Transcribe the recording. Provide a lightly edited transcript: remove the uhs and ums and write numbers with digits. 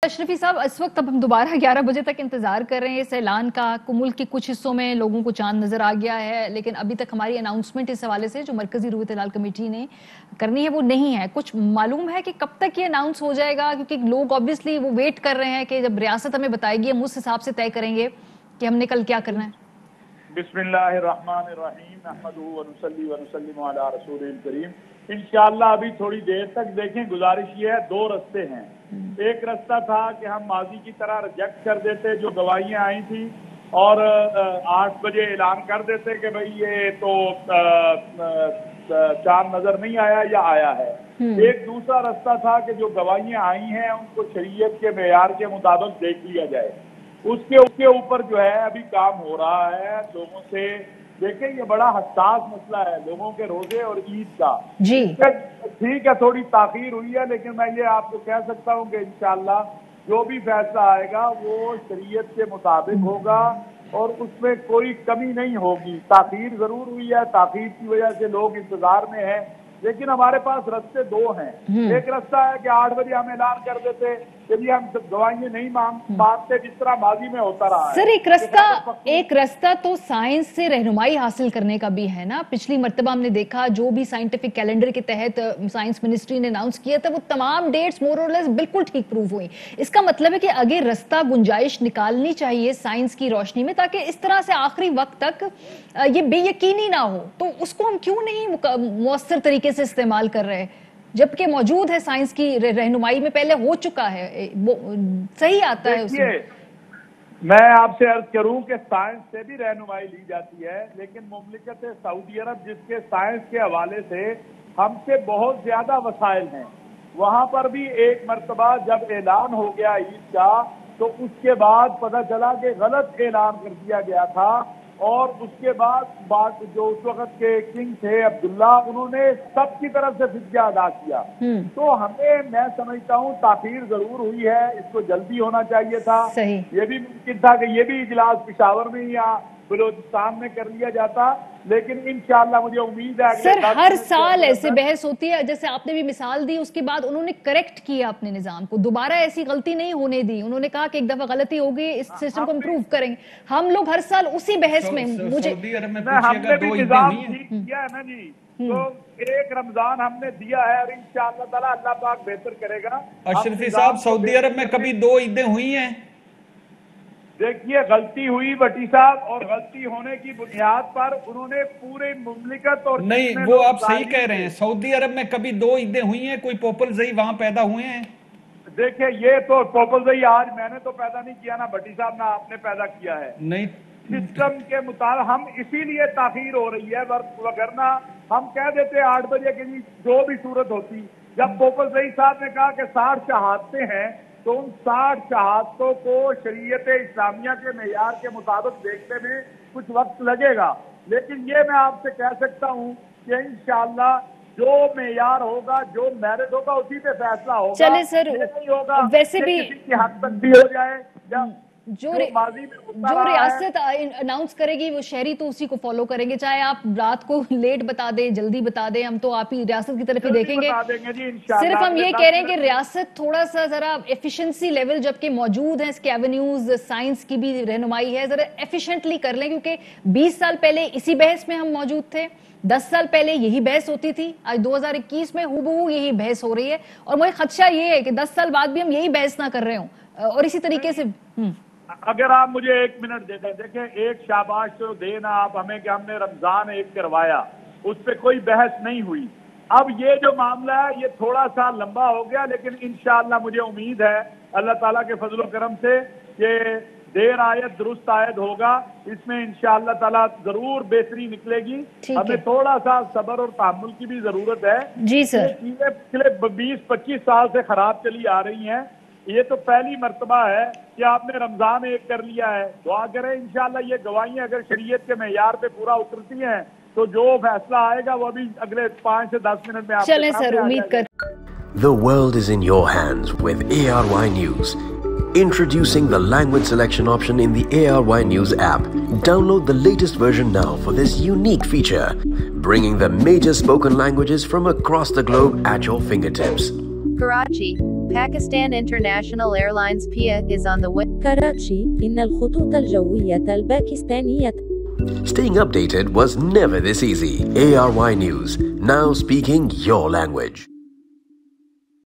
अशरफी साहब, इस वक्त अब हम दोबारा 11 बजे तक इंतजार कर रहे हैं इस ऐलान का। मुल्क के कुछ हिस्सों में लोगों को चांद नजर आ गया है, लेकिन अभी तक हमारी अनाउंसमेंट इस हवाले से जो मरकजी रूयत हिलाल कमेटी ने करनी है वो नहीं है। कुछ मालूम है कि कब तक ये अनाउंस हो जाएगा? क्योंकि लोग ऑब्वियसली वो वेट कर रहे हैं कि जब रियासत हमें बताएगी हम उस हिसाब से तय करेंगे कि हमने कल क्या करना है। बिस्मिल्लाहिर्रहमानिर्रहीम, नहमदुहु व नुसल्ली व नुसल्लिमु अला रसूलिल करीम। इंशाअल्लाह अभी थोड़ी देर तक देखें। गुजारिश ये है, दो रास्ते हैं। एक रास्ता था कि हम माजी की तरह रिजेक्ट कर देते जो गवाहियां आई थी और 8 बजे ऐलान कर देते कि भाई ये तो चांद नजर नहीं आया या आया है। एक दूसरा रास्ता था कि जो गवाहियां आई हैं उनको शरीयत के मेयार के मुताबिक देख लिया जाए। उसके ऊपर जो है अभी काम हो रहा है लोगों से। देखें, ये बड़ा हसास मसला है लोगों के रोजे और ईद का। जी ठीक है, थोड़ी ताखीर हुई है, लेकिन मैं ये आपको कह सकता हूँ कि इंशाअल्लाह जो भी फैसला आएगा वो शरीयत के मुताबिक होगा और उसमें कोई कमी नहीं होगी। ताखीर जरूर हुई है, ताखीर की वजह से लोग इंतजार में हैं, लेकिन हमारे पास रास्ते दो हैं। एक रास्ता है कि 8 बजे हम ऐलान कर देते यदि हम गवाहियां नहीं मानते, जिस तरह माजी में होता रहा है। सर, एक रास्ता तो साइंस से रहनुमाई हासिल करने का भी है ना। पिछली मर्तबा हमने देखा जो भी साइंटिफिक कैलेंडर के तहत साइंस मिनिस्ट्री ने अनाउंस किया था वो तमाम डेट्स मोर और लेस बिल्कुल ठीक प्रूव हुई। इसका मतलब है कि आगे रास्ता गुंजाइश निकालनी चाहिए साइंस की रोशनी में, ताकि इस तरह से आखिरी वक्त तक ये बेयकीनी ना हो। तो उसको हम क्यों नहीं मुअस्सर तरीके से इस्तेमाल कर रहे, जबकि मौजूद है साइंस की रहनुमाई में, पहले हो चुका है, वो सही आता है उसमें। मैं आपसे अर्ज करूं कि साइंस से भी रहनुमाई ली जाती है, लेकिन मुमलिकत सऊदी अरब जिसके साइंस के हवाले से हमसे बहुत ज्यादा वसाइल हैं, वहां पर भी एक मर्तबा जब ऐलान हो गया ईद का तो उसके बाद पता चला कि गलत ऐलान कर दिया गया था और उसके बाद जो उस वक्त के किंग थे अब्दुल्ला, उन्होंने सबकी तरफ से फिदिया अदा किया। तो हमें, मैं समझता हूँ ताखीर जरूर हुई है, इसको जल्दी होना चाहिए था। ये भी मुमकिन था कि ये भी इजलास पिशावर में या बलोचिस्तान में कर लिया जाता, लेकिन इंशाअल्लाह मुझे उम्मीद है। सर, हर साल ऐसे बहस होती है, जैसे आपने भी मिसाल दी, उसके बाद उन्होंने करेक्ट किया अपने निजाम को, दोबारा ऐसी गलती नहीं होने दी। उन्होंने कहा कि एक दफा गलती हो गई, इस सिस्टम को इम्प्रूव करेंगे। हम लोग हर साल उसी बहस में मुझे हमने भी निजाम ठीक किया है ना जी। तो एक रमजान हमने दिया है और इंशाअल्लाह ताला अल्लाह पाक बेहतर करेगा। अशरफी साहब, सऊदी अरब में कभी 2 ईदें हुई हैं? देखिए, गलती हुई भट्टी साहब, और गलती होने की बुनियाद पर उन्होंने पूरे मुमलिकत और नहीं, वो आप सही कह रहे हैं। सऊदी अरब में कभी 2 ईदें हुई हैं? कोई पोपलजई वहां पैदा हुए हैं? देखिए, ये तो पोपलजई आज मैंने तो पैदा नहीं किया ना भट्टी साहब, ना आपने पैदा किया है। नहीं, सिस्टम के मुताबिक हम इसीलिए ताखीर हो रही है, वरना हम कह देते 8 बजे के लिए जो भी सूरत होती। जब पोपलजई साहब ने कहा कि 60 शहादतें हैं, तो उन 60 शहादतों को शरीयत इस्लामिया के मेयार के मुताबिक देखने में कुछ वक्त लगेगा, लेकिन ये मैं आपसे कह सकता हूँ कि इंशाअल्लाह जो मेयार होगा, जो मेरिट होगा, उसी पे फैसला होगा। चले सर, नहीं होगा वैसे भी किसी की हद तक भी हो जाए या जो रियासत अनाउंस करेगी वो शहरी तो उसी को फॉलो करेंगे, चाहे आप रात को लेट बता दें, जल्दी बता दें, हम तो आप ही रियासत की तरफ ही देखेंगे। सिर्फ हम ये कह रहे हैं कि रियासत थोड़ा सा जरा एफिशिएंसी लेवल जबकि मौजूद है, इसके एवेन्यूज, साइंस की भी रहनुमाई है, जरा एफिशिएंटली कर लें, क्योंकि 20 साल पहले इसी बहस में हम मौजूद थे, 10 साल पहले यही बहस होती थी, आज 2021 में हूबहू यही बहस हो रही है। और मुझे खदशा ये है कि 10 साल बाद भी हम यही बहस ना कर रहे हों और इसी तरीके से। अगर आप मुझे 1 मिनट देते, देखें, एक शाबाश तो देना आप हमें कि हमने रमजान 1 करवाया, उस पर कोई बहस नहीं हुई। अब ये जो मामला है ये थोड़ा सा लंबा हो गया, लेकिन इंशाअल्लाह मुझे उम्मीद है अल्लाह ताला के फजल करम से कि देर आयत दुरुस्त आयत होगा, इसमें इंशाअल्लाह ताला जरूर बेहतरी निकलेगी। हमें थोड़ा सा सब्र और तहम्मुल की भी जरूरत है जी सर। चीजें पिछले 20-25 साल से खराब चली आ रही हैं, ये तो पहली मर्तबा है कि आपने रमजान 1 कर लिया है। दुआ करें इंशाअल्लाह ये गवाहियां अगर शरीयत के मेयार पे पूरा उतरती हैं तो जो फैसला आएगा वो अभी अगले 5 से 10 मिनट में आपके चलें सर, उम्मीद कर। The world is in your hands with ARY News. Introducing the language selection option in the ARY News app. Download the latest version now for this unique feature, bringing the major spoken languages from across the globe at your fingertips. Karachi Pakistan International Airlines PIA is on the way. كراتشي إن الخطوط الجوية الباكستانية. Staying updated was never this easy. ARY News, now speaking your language.